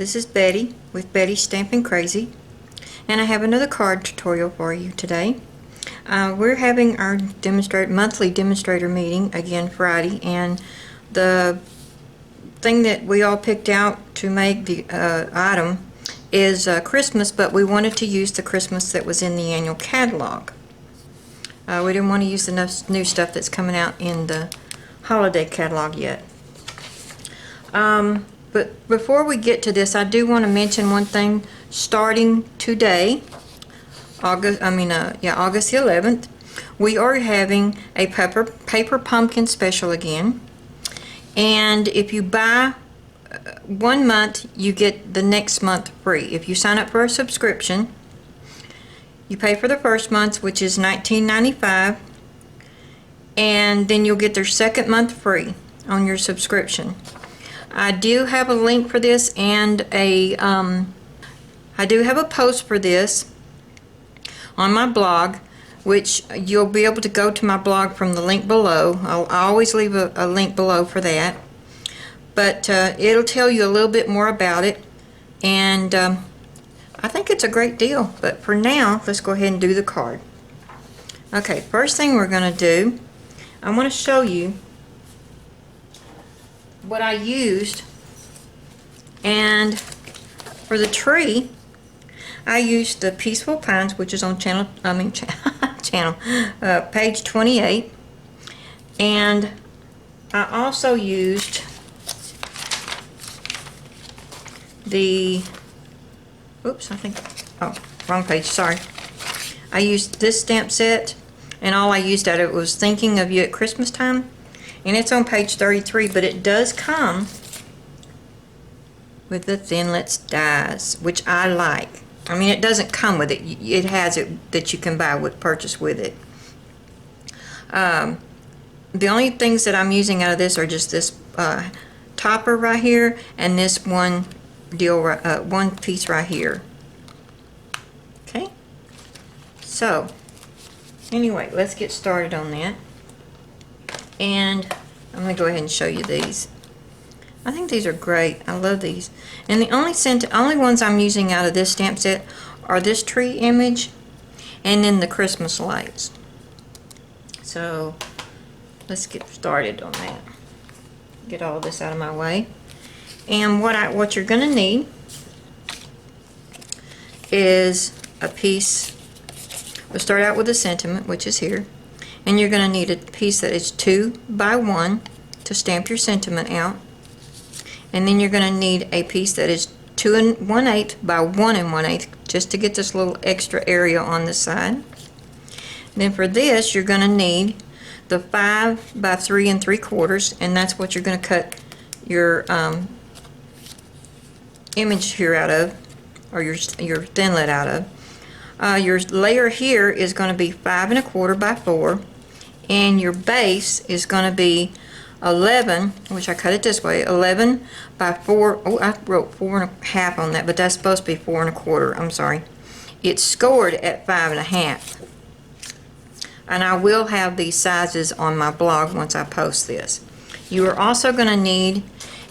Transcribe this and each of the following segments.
This is Betty with Bettysstampingcrazy, and I have another card tutorial for you today. We're having our monthly demonstrator meeting again Friday, and the thing that we all picked out to make the item is Christmas, but we wanted to use the Christmas that was in the annual catalog. We didn't want to use the new stuff that's coming out in the holiday catalog yet. But before we get to this, I do want to mention one thing. Starting today, August the 11th, we are having a paper pumpkin special again. And if you buy 1 month, you get the next month free. If you sign up for a subscription, you pay for the first month, which is $19.95, and then you'll get their second month free on your subscription. I do have a link for this, and I do have a post for this on my blog, which you'll be able to go to my blog from the link below. I always leave a link below for that, but it'll tell you a little bit more about it, and I think it's a great deal. But for now, let's go ahead and do the card. Okay, first thing we're going to do, I want to show you what I used. And for the tree, I used the Peaceful Pines, which is on page 28, and I also used the wrong page, sorry. I used this stamp set, and all I used out of it was Thinking of You at Christmas Time, and it's on page 33, but it does come with the Thinlits Dies, which I like. I mean, it doesn't come with it. It has it that you can purchase with it. The only things that I'm using out of this are just this topper right here and this one piece right here. Okay. So, anyway, let's get started on that. And I'm going to go ahead and show you these. I think these are great. I love these. And the only ones I'm using out of this stamp set are this tree image and then the Christmas lights. So let's get started on that. Get all this out of my way. And what you're going to need is a piece. We'll start out with a sentiment, which is here. And you're going to need a piece that is 2 by 1 to stamp your sentiment out. And then you're going to need a piece that is 2 1/8 by 1 1/8, just to get this little extra area on the side. Then for this, you're going to need the 5 by 3 3/4, and that's what you're going to cut your image here out of, or your Thinlit out of. Your layer here is going to be 5 1/4 by 4, and your base is going to be 11, which I cut it this way, 11 by 4. Oh, I wrote 4 1/2 on that, but that's supposed to be 4 1/4. I'm sorry. It's scored at 5 1/2. And I will have these sizes on my blog once I post this. You are also going to need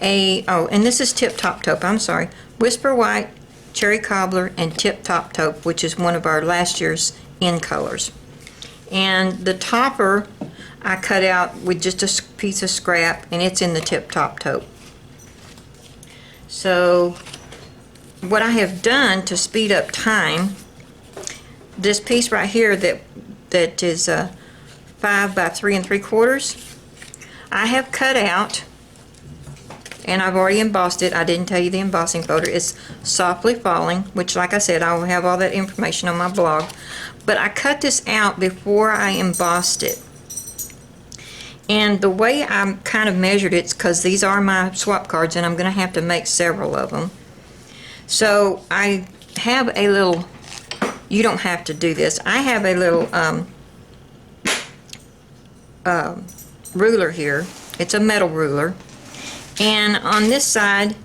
and this is Tip Top Taupe, I'm sorry, Whisper White, Cherry Cobbler, and Tip Top Taupe, which is one of our last year's in colors. And the topper I cut out with just a piece of scrap, and it's in the Tip Top Taupe. So what I have done to speed up time, this piece right here that is 5 by 3 3/4, I have cut out, and I've already embossed it. I didn't tell you the embossing folder. It's Softly Falling, which, like I said, I will have all that information on my blog. But I cut this out before I embossed it. And the way I kind of measured it, because these are my swap cards, and I'm going to have to make several of them. So I have a little, you don't have to do this, I have a little ruler here. It's a metal ruler. And on this side,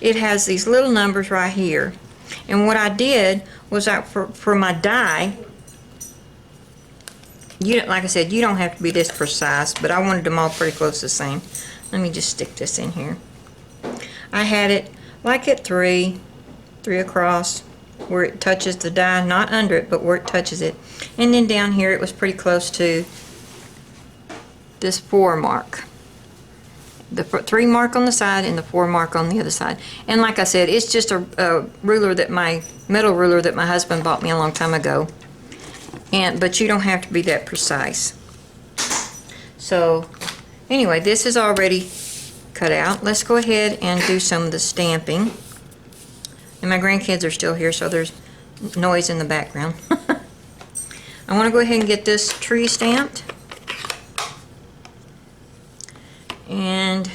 it has these little numbers right here. And what I did was, for my die, like I said, you don't have to be this precise, but I wanted them all pretty close the same. Let me just stick this in here. I had it like at three across, where it touches the die, not under it, but where it touches it. And then down here it was pretty close to this 4 mark. The 3 mark on the side and the 4 mark on the other side. And like I said, it's just a ruler that metal ruler that my husband bought me a long time ago. But you don't have to be that precise. So anyway, this is already cut out. Let's go ahead and do some of the stamping. And my grandkids are still here, so there's noise in the background. I want to go ahead and get this tree stamped. And,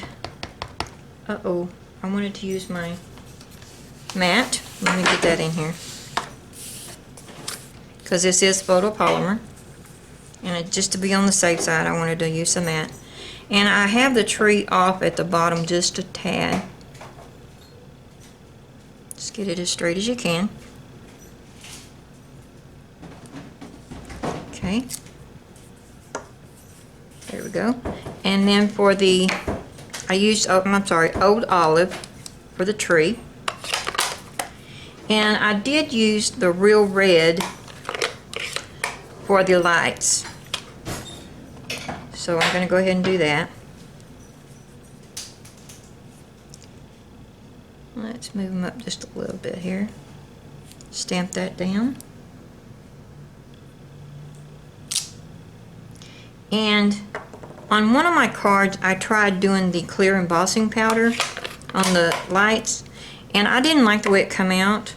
uh-oh, I wanted to use my mat. Let me get that in here. Because this is photopolymer. And just to be on the safe side, I wanted to use the mat. And I have the tree off at the bottom just a tad. Just get it as straight as you can. Okay. There we go. And then for the, I used, Old Olive for the tree. And I did use the Real Red for the lights. So I'm going to go ahead and do that. Let's move them up just a little bit here. Stamp that down. And on one of my cards, I tried doing the clear embossing powder on the lights, and I didn't like the way it came out.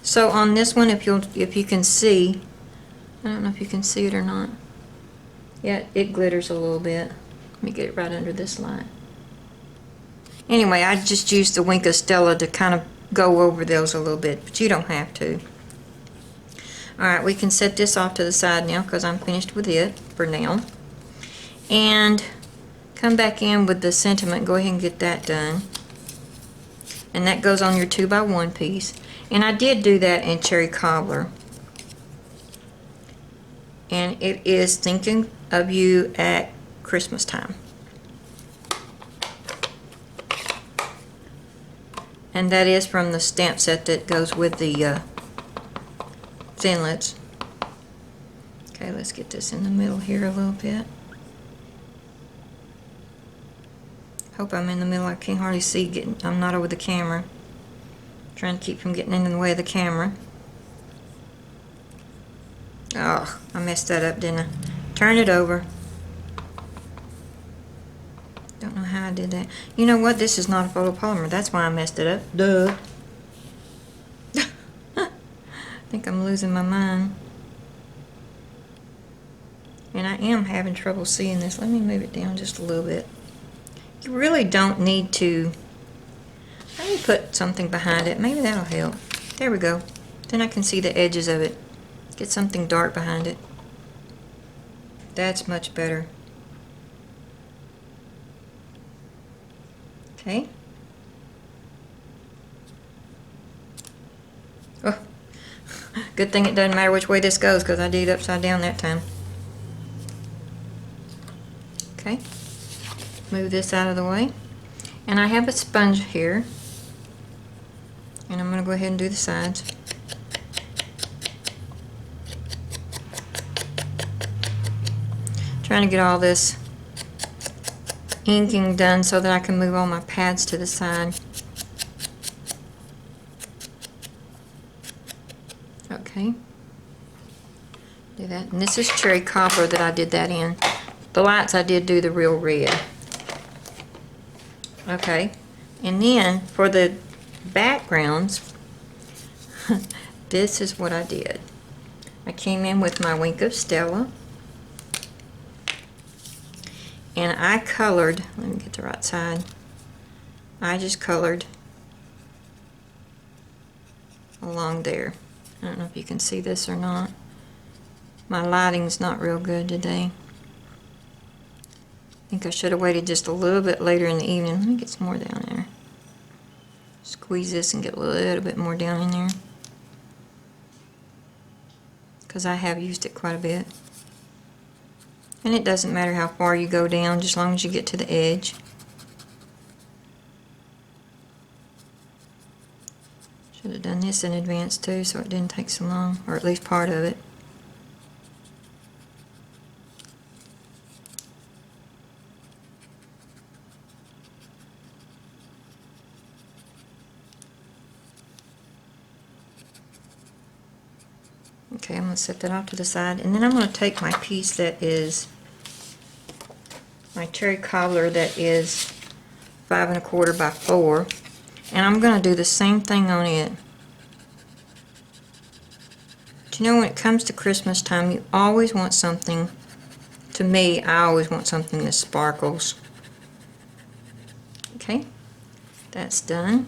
So on this one, if you can see, I don't know if you can see it or not. Yeah, it glitters a little bit. Let me get it right under this line. Anyway, I just used the Wink of Stella to kind of go over those a little bit, but you don't have to. Alright, we can set this off to the side now because I'm finished with it for now. And come back in with the sentiment. Go ahead and get that done. And that goes on your 2x1 piece. And I did do that in Cherry Cobbler. And it is Thinking of You at Christmas Time. And that is from the stamp set that goes with the Thinlits. Okay, let's get this in the middle here a little bit. Hope I'm in the middle. I can't hardly see. I'm not over the camera. Trying to keep from getting in the way of the camera. Oh, I messed that up, didn't I? Turn it over. Don't know how I did that. You know what? This is not a photopolymer. That's why I messed it up. Duh. I think I'm losing my mind. And I am having trouble seeing this. Let me move it down just a little bit. You really don't need to. Let me put something behind it. Maybe that'll help. There we go. Then I can see the edges of it. Get something dark behind it. That's much better. Okay. Oh, good thing it doesn't matter which way this goes because I did it upside down that time. Okay. Move this out of the way. And I have a sponge here. And I'm going to go ahead and do the sides. Trying to get all this inking done so that I can move all my pads to the side. Okay. Do that. And this is Cherry Cobbler that I did that in. The lights I did do the Real Red. Okay. And then for the backgrounds, this is what I did. I came in with my Wink of Stella. And I colored, let me get the right side. I just colored along there. I don't know if you can see this or not. My lighting's not real good today. I think I should have waited just a little bit later in the evening. Let me get some more down there. Squeeze this and get a little bit more down in there. Because I have used it quite a bit. And it doesn't matter how far you go down, just as long as you get to the edge. this in advance too, so it didn't take so long, or at least part of it. Okay, I'm going to set that off to the side, and then I'm going to take my piece that is my cherry cobbler that is 5 1/4 by 4, and I'm going to do the same thing on it. But you know, when it comes to Christmas time, you always want something, to me, I always want something that sparkles. Okay, that's done.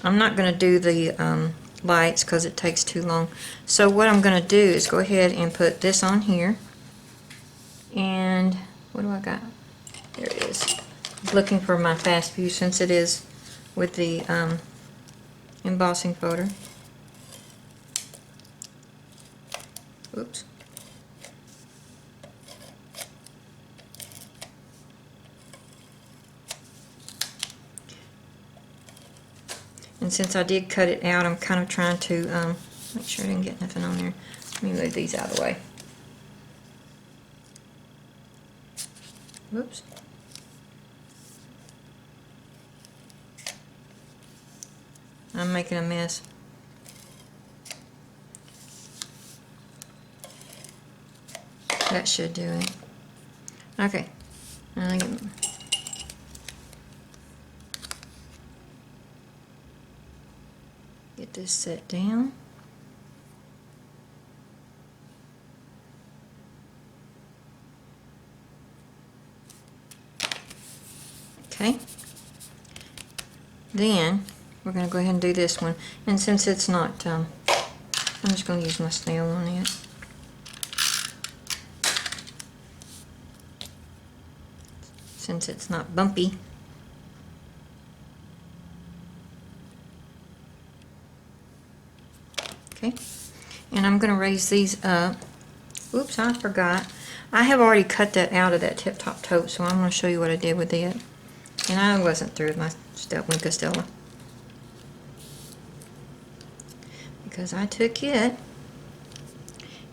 I'm not going to do the lights because it takes too long. So what I'm going to do is go ahead and put this on here. And what do I got? There it is. I'm looking for my fast view since it is with the embossing folder. Oops. And since I did cut it out, I'm kind of trying to make sure I didn't get nothing on there. Let me move these out of the way. Whoops. I'm making a mess. That should do it. Okay. Now get this set down. Okay. Then we're going to go ahead and do this one. And since it's not, I'm just going to use my snail on it. Since it's not bumpy. Okay. And I'm going to raise these up. Oops, I forgot. I have already cut that out of that tip-top tote, so I'm going to show you what I did with it. And I wasn't through with my Winka Stella. Because I took it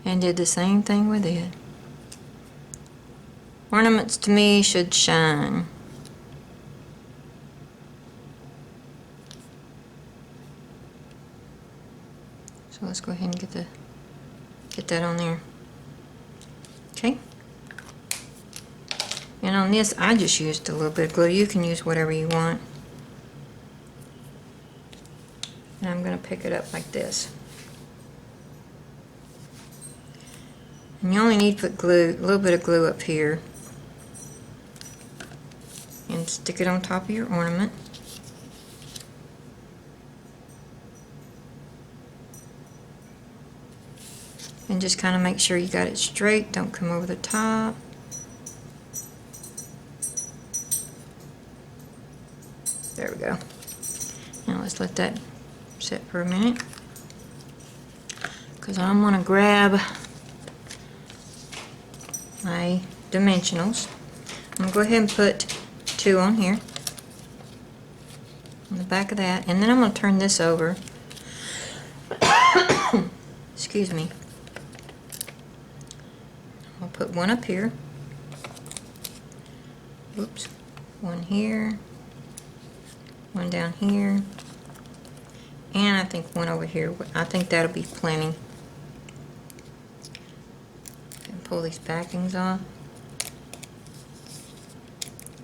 and did the same thing with it. Ornaments to me should shine. So let's go ahead and get that on there. Okay. And on this, I just used a little bit of glue. You can use whatever you want. And I'm going to pick it up like this. And you only need to put glue, a little bit of glue up here. And stick it on top of your ornament. And just kind of make sure you got it straight. Don't come over the top. There we go. Now let's let that sit for a minute, because I'm going to grab my dimensionals. I'm going to go ahead and put 2 on here, on the back of that, and then I'm going to turn this over. Excuse me. I'll put 1 up here. Oops. 1 here. 1 down here. And I think 1 over here. I think that'll be plenty. And pull these backings off.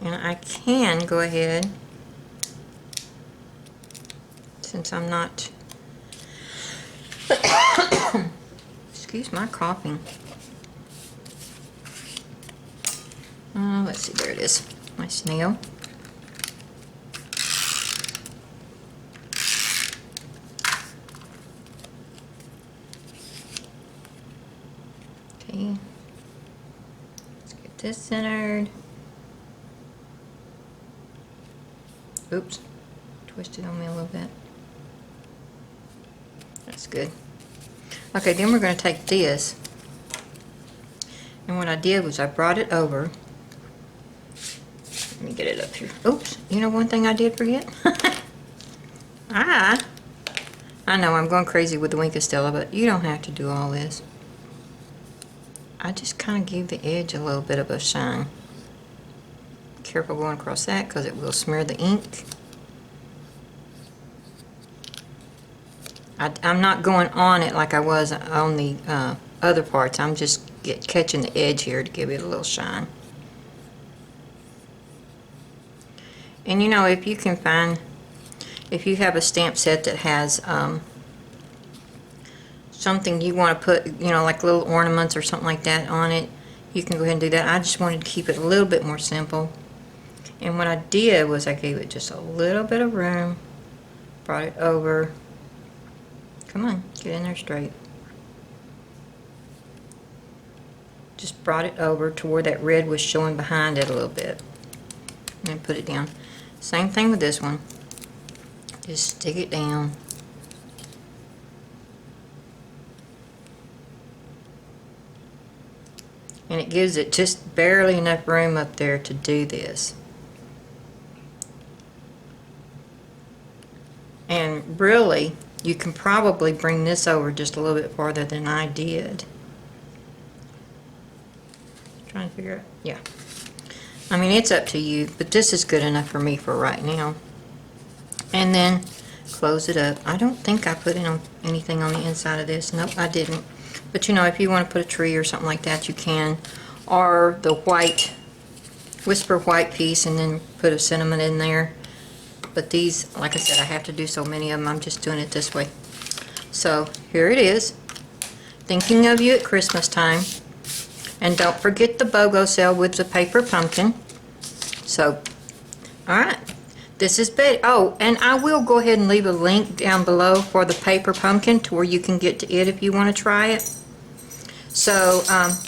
And I can go ahead, since I'm not, excuse my coughing. Let's see, there it is, my snail. Okay, let's get this centered. Oops, twisted on me a little bit. That's good. Okay, then we're going to take this, and what I did was I brought it over. Let me get it up here. Oops, you know one thing I did forget? I know I'm going crazy with the Wink of Stella, but you don't have to do all this. I just kind of give the edge a little bit of a shine. Careful going across that because it will smear the ink. I'm not going on it like I was on the other parts. I'm just catching the edge here to give it a little shine. And you know, if you can find, if you have a stamp set that has something you want to put, you know, like little ornaments or something like that on it, you can go ahead and do that. I just wanted to keep it a little bit more simple. And what I did was I gave it just a little bit of room, brought it over. Come on, get in there straight. Just brought it over to where that red was showing behind it a little bit. And then put it down. Same thing with this one. Just stick it down. And it gives it just barely enough room up there to do this. And really, you can probably bring this over just a little bit farther than I did. Trying to figure out, yeah. I mean, it's up to you, but this is good enough for me for right now. And then close it up. I don't think I put anything on the inside of this. Nope, I didn't. But you know, if you want to put a tree or something like that, you can. Or the white, whisper white piece and then put a cinnamon in there. But these, like I said, I have to do so many of them. I'm just doing it this way. So here it is. Thinking of you at Christmas time. And don't forget the BOGO sale with the paper pumpkin. So, alright. This is Betty. Oh, and I will go ahead and leave a link down below for the paper pumpkin to where you can get to it if you want to try it. So,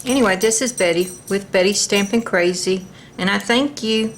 anyway, this is Betty with Bettysstampingcrazy. And I thank you.